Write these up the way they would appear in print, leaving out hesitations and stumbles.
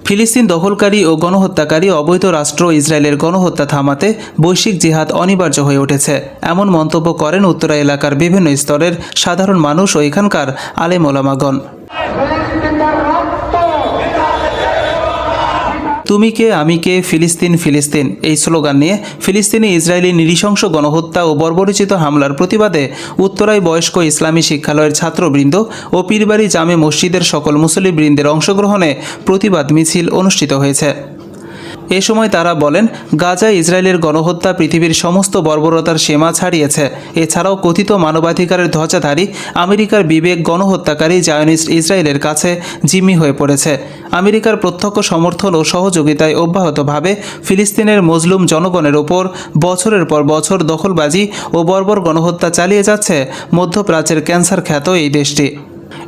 ফিলিস্তিন দখলকারী ও গণহত্যাকারী অবৈধ রাষ্ট্র ইসরায়েলের গণহত্যা থামাতে বৈশ্বিক জিহাদ অনিবার্য হয়ে উঠেছে, এমন মন্তব্য করেন উত্তরা এলাকার বিভিন্ন স্তরের সাধারণ মানুষ ও এখানকার আলেম ওলামাগণ। তুমি কে আমি কে, ফিলিস্তিন ফিলিস্তিন এই স্লোগান নিয়ে ফিলিস্তিনি ইসরায়েলি নৃশংস গণহত্যা ও বর্বরোচিত হামলার প্রতিবাদে উত্তরায় বয়স্ক ইসলামী শিক্ষালয়ের ছাত্রবৃন্দ ও পীরবাড়ি জামে মসজিদের সকল মুসল্লিবৃন্দের অংশগ্রহণে প্রতিবাদ মিছিল অনুষ্ঠিত হয়েছে। এ সময় তারা বলেন, গাজায় ইসরায়েলের গণহত্যা পৃথিবীর সমস্ত বর্বরতার সীমা ছাড়িয়েছে। এছাড়াও কথিত মানবাধিকারের ধ্বজাধারী আমেরিকার বিবেক গণহত্যাকারী জায়নিস্ট ইসরায়েলের কাছে জিম্মি হয়ে পড়েছে। আমেরিকার প্রত্যক্ষ সমর্থন ও সহযোগিতায় অব্যাহতভাবে ফিলিস্তিনের মজলুম জনগণের ওপর বছরের পর বছর দখলবাজি ও বর্বর গণহত্যা চালিয়ে যাচ্ছে মধ্যপ্রাচ্যের ক্যান্সার খ্যাত এই দেশটি।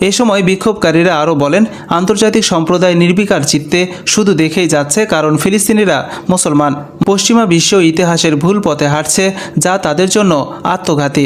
এ সময় বিক্ষোভকারীরা আরও বলেন, আন্তর্জাতিক সম্প্রদায় নির্বিকার চিত্তে শুধু দেখেই যাচ্ছে, কারণ ফিলিস্তিনিরা মুসলমান। পশ্চিমা বিশ্ব ইতিহাসের ভুল পথে হাঁটছে, যা তাদের জন্য আত্মঘাতী।